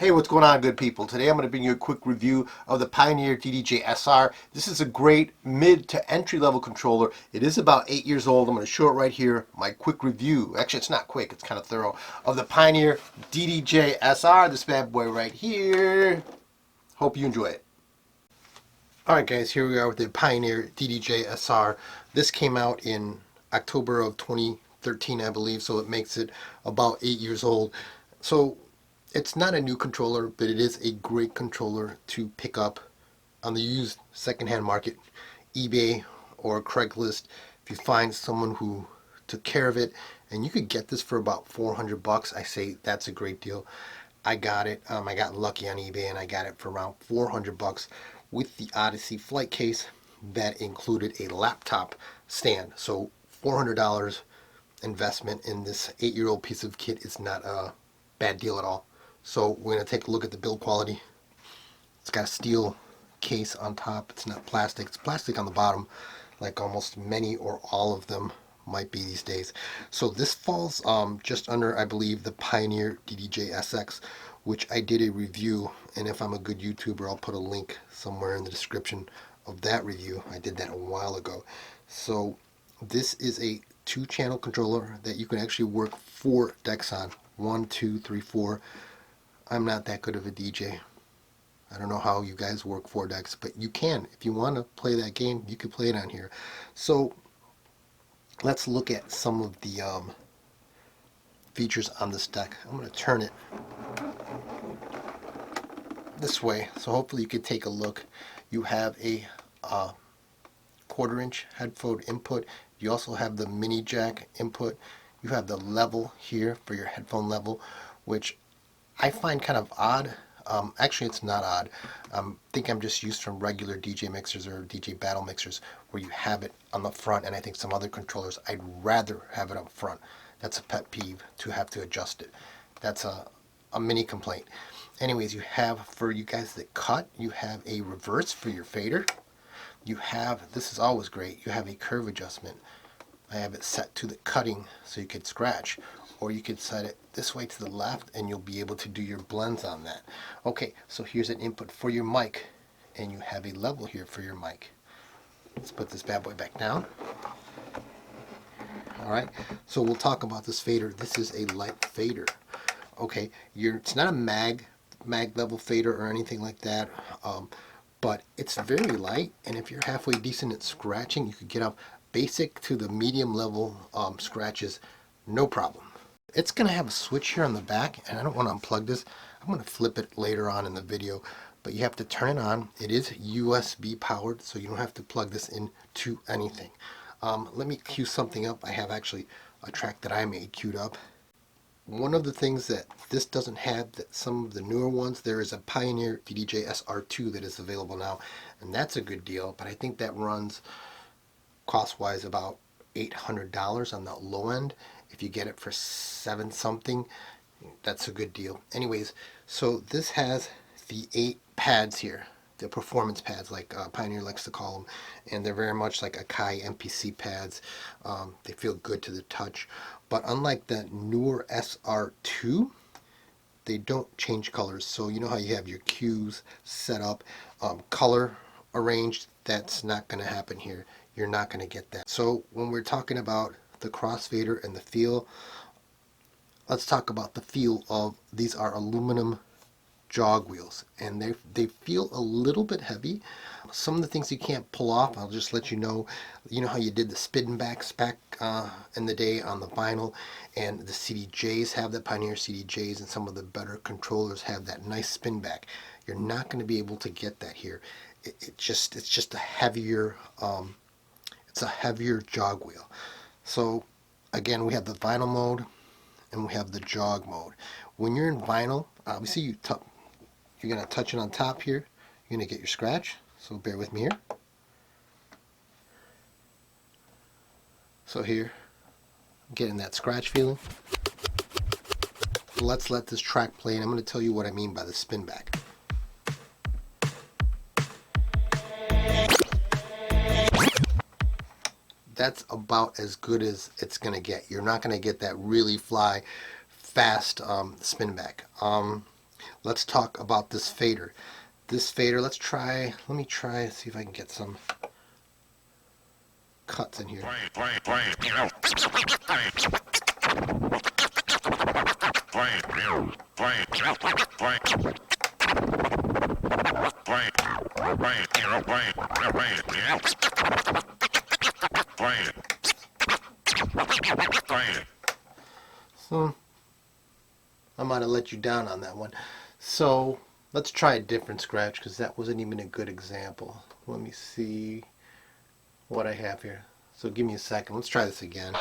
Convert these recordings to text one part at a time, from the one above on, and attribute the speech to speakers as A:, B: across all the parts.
A: Hey, what's going on, good people? Today I'm going to bring you a quick review of the Pioneer DDJ SR. This is a great mid to entry level controller. It is about 8 years old. I'm going to show it right here. My quick review, actually it's not quick, it's kind of thorough, of the Pioneer DDJ SR, this bad boy right here. Hope you enjoy it. Alright guys, here we are with the Pioneer DDJ SR. This came out in October of 2013, I believe, so it makes it about 8 years old. So it's not a new controller, but it is a great controller to pick up on the used secondhand market, eBay or Craigslist. If you find someone who took care of it, and you could get this for about 400 bucks, I say that's a great deal. I got it. I got lucky on eBay, and I got it for around 400 bucks with the Odyssey flight case that included a laptop stand. So $400 investment in this 8-year-old piece of kit is not a bad deal at all. So we're going to take a look at the build quality. It's got a steel case on top. It's not plastic. It's plastic on the bottom, like almost many or all of them might be these days. So this falls just under, I believe, the Pioneer DDJ SX, which I did a review, and if I'm a good YouTuber, I'll put a link somewhere in the description of that review. I did that a while ago. So this is a 2-channel controller that you can actually work 4 decks on. 1, 2, 3, 4. I'm not that good of a DJ. I don't know how you guys work 4 decks, but you can. If you want to play that game, you can play it on here. So let's look at some of the features on this deck. I'm going to turn it this way, so hopefully you can take a look. You have a 1/4-inch headphone input. You also have the mini jack input. You have the level here for your headphone level, which I find kind of odd. Actually, it's not odd. I think I'm just used from regular DJ mixers or DJ battle mixers where you have it on the front, and I think some other controllers, I'd rather have it up front. That's a pet peeve to have to adjust it. That's a mini complaint. Anyways, you have, for you guys that cut, you have a reverse for your fader. You have, this is always great, you have a curve adjustment. I have it set to the cutting so you could scratch, or you could set it this way to the left and you'll be able to do your blends on that. Okay, so here's an input for your mic, and you have a level here for your mic. Let's put this bad boy back down. Alright, so we'll talk about this fader. This is a light fader. Okay, it's not a mag level fader or anything like that, but it's very light, and if you're halfway decent at scratching, you could get up basic to the medium level scratches, no problem. It's going to have a switch here on the back, and I don't want to unplug this. I'm going to flip it later on in the video, but you have to turn it on. It is USB powered, so you don't have to plug this into anything. Let me cue something up. I have actually a track that I made queued up. One of the things that this doesn't have that some of the newer ones, there is a Pioneer DDJ SR2 that is available now, and that's a good deal, but I think that runs cost-wise about $800 on the low end. If you get it for $7 something, that's a good deal. Anyways, so this has the 8 pads here, the performance pads, like Pioneer likes to call them, and they're very much like Akai MPC pads. They feel good to the touch, but unlike the newer SR2, they don't change colors. So you know how you have your cues set up, color arranged, that's not going to happen here. You're not going to get that. So when we're talking about the crossfader and the feel, let's talk about the feel of, these are aluminum jog wheels, and they feel a little bit heavy. Some of the things you can't pull off, I'll just let you know. You know how you did the spin backs back in the day on the vinyl, and the CDJs have that, Pioneer CDJs, and some of the better controllers have that nice spin back. You're not going to be able to get that here. It's just a heavier it's a heavier jog wheel. So again, we have the vinyl mode and we have the jog mode. When you're in vinyl, obviously you're going to touch it on top here. You're going to get your scratch, so bear with me here. So here, I'm getting that scratch feeling. So let's let this track play, and I'm going to tell you what I mean by the spin back. That's about as good as it's going to get. You're not going to get that really fast spin back. let's talk about this fader. This fader, let me try, see if I can get some cuts in here. So, I might have let you down on that one. So, let's try a different scratch because that wasn't even a good example. Let me see what I have here. So give me a second. Let's try this again.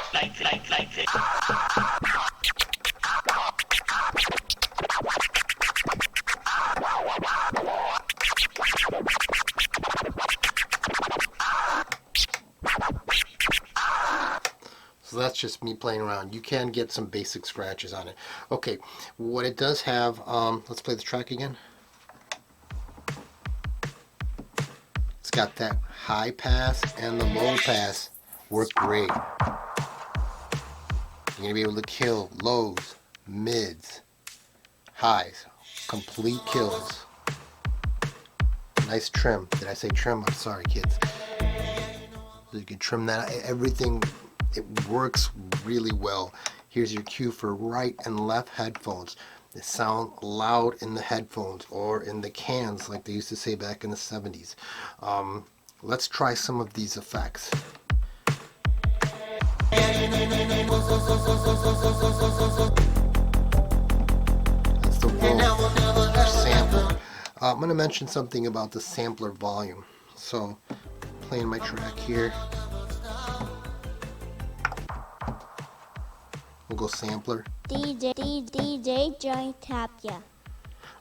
A: So that's just me playing around. You can get some basic scratches on it. Okay, what it does have, let's play the track again. It's got that high pass and the low pass work great. You're going to be able to kill lows, mids, highs, complete kills. Nice trim. Did I say trim? I'm sorry, kids. So you can trim that. Everything, it works really well. Here's your cue for right and left headphones. They sound loud in the headphones or in the cans like they used to say back in the 70s. Let's try some of these effects. That's the roll, your sampler. I'm going to mention something about the sampler volume. So, playing my track here. We'll go sampler.
B: D.J.Johnny Tapia.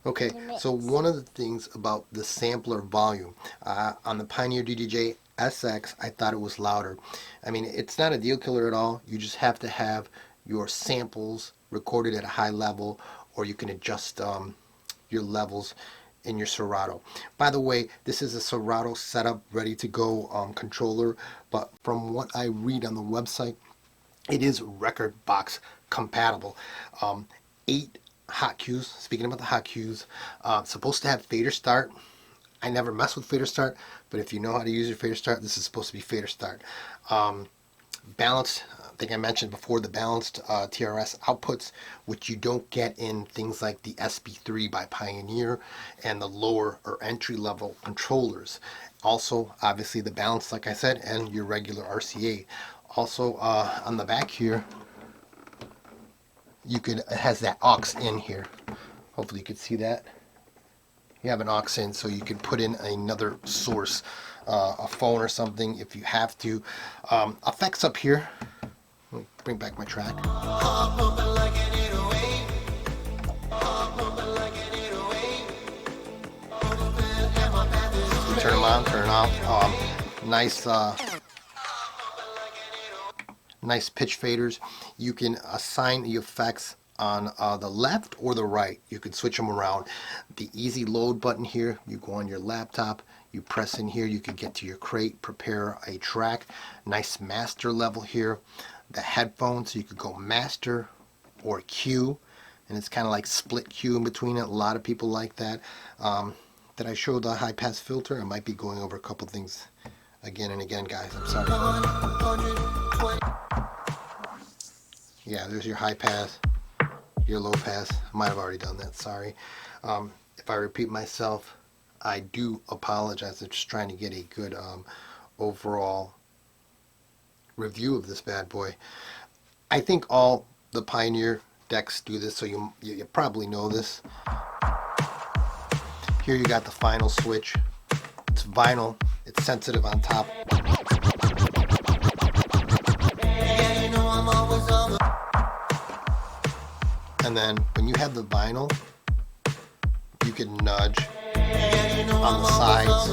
A: Okay, so one of the things about the sampler volume on the Pioneer DDJ SR, I thought it was louder. I mean, it's not a deal killer at all. You just have to have your samples recorded at a high level, or you can adjust your levels in your Serato. By the way, this is a Serato setup, ready to go controller, but from what I read on the website, it is record box compatible. 8 hot cues. Speaking about the hot cues, supposed to have fader start. I never mess with fader start, but if you know how to use your fader start, this is supposed to be fader start. Balanced, I think I mentioned before, the balanced TRS outputs, which you don't get in things like the SB3 by Pioneer and the lower or entry level controllers. Also, obviously the balance, like I said, and your regular RCA. Also, on the back here, it has that aux in here. Hopefully you can see that. You have an aux in, so you can put in another source, a phone or something if you have to. Effects up here. Let me bring back my track. Turn them on, turn them off. Nice pitch faders. You can assign the effects on the left or the right. You can switch them around. The easy load button here, you go on your laptop, you press in here, you can get to your crate, prepare a track. Nice master level here. The headphones, so you could go master or Q, and it's kind of like split Q in between it. A lot of people like that. Did I show the high pass filter? I might be going over a couple things again and again, guys. I'm sorry. Yeah, there's your high pass, your low pass. I might have already done that, sorry. If I repeat myself, I do apologize. I'm just trying to get a good overall review of this bad boy. I think all the Pioneer decks do this, so you probably know this. Here you got the final switch. It's vinyl, it's sensitive on top. And then when you have the vinyl, you can nudge on the sides,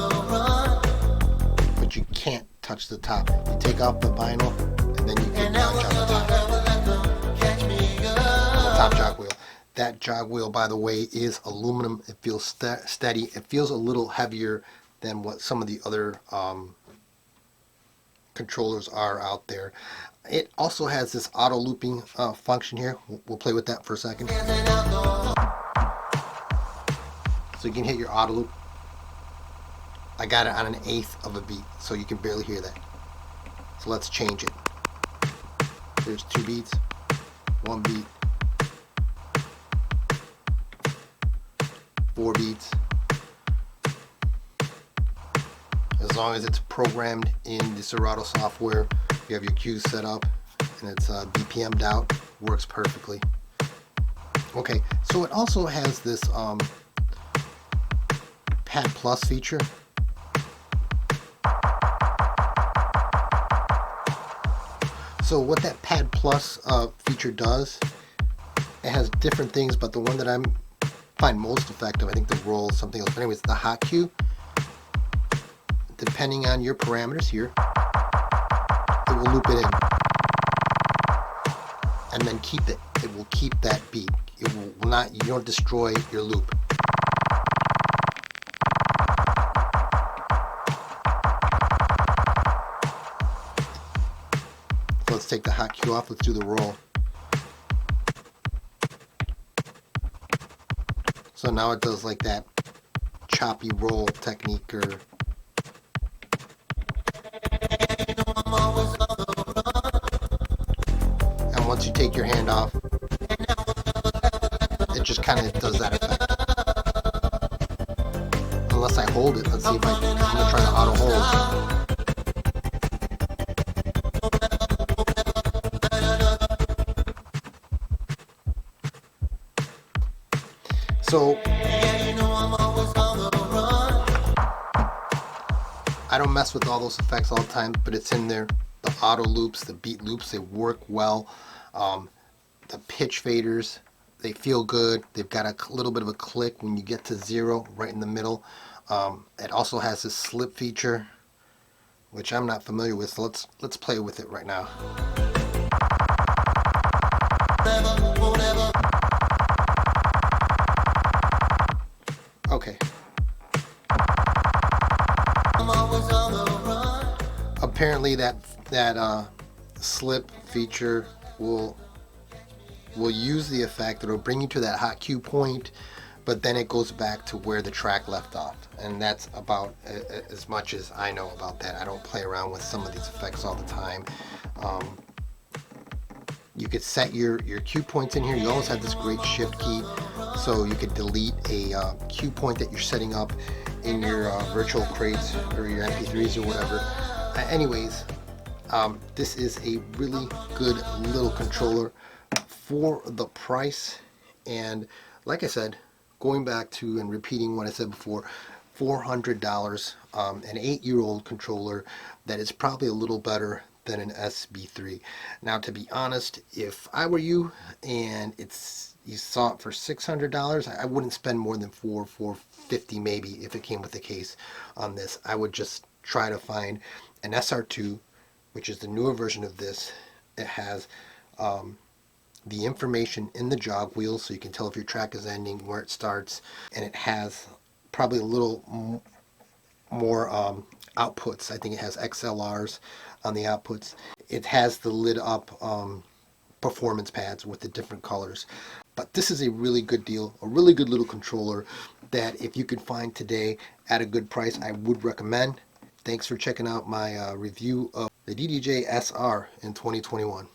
A: but you can't touch the top. You take off the vinyl, and then you can nudge on the top jog wheel. That jog wheel, by the way, is aluminum. It feels steady. It feels a little heavier than what some of the other controllers are out there. It also has this auto looping function here. We'll play with that for a second. So you can hit your auto loop. I got it on an eighth of a beat, so you can barely hear that. So let's change it. There's 2 beats, 1 beat, 4 beats. As long as it's programmed in the Serato software, you have your cues set up, and it's BPM'd out, works perfectly. Okay, so it also has this Pad Plus feature. So what that Pad Plus feature does, it has different things, but the one that I find most effective, I think the roll is something else. But anyways, the hot cue, depending on your parameters here, it will loop it in and then keep it. It will keep that beat. It will not, you don't destroy your loop. So let's take the hot cue off. Let's do the roll. So now it does like that choppy roll technique, or and once you take your hand off, it just kind of does that effect. Unless I hold it. Let's see if I'm gonna try the auto hold. So I don't mess with all those effects all the time, but it's in there. The auto loops, the beat loops, they work well. The pitch faders, they feel good. They've got a little bit of a click when you get to 0 right in the middle. It also has this slip feature, which I'm not familiar with, so let's play with it right now. Okay. Apparently that slip feature will use the effect. It'll bring you to that hot cue point, but then it goes back to where the track left off, and that's about as much as I know about that. I don't play around with some of these effects all the time. You could set your cue points in here. You always have this great shift key, so you could delete a cue point that you're setting up in your virtual crates or your MP3s or whatever. Anyways, this is a really good little controller for the price, and like I said, going back to and repeating what I said before, $400, an 8-year-old controller that is probably a little better than an SB3. Now, to be honest, if I were you and you saw it for $600, I wouldn't spend more than $450 maybe if it came with the case on this. I would just try to find an SR2, which is the newer version of this. It has the information in the jog wheel, so you can tell if your track is ending, where it starts, and it has probably a little more outputs. I think it has XLRs on the outputs. It has the lit up performance pads with the different colors. But this is a really good deal, a really good little controller that if you could find today at a good price, I would recommend. Thanks for checking out my review of the DDJ SR in 2021.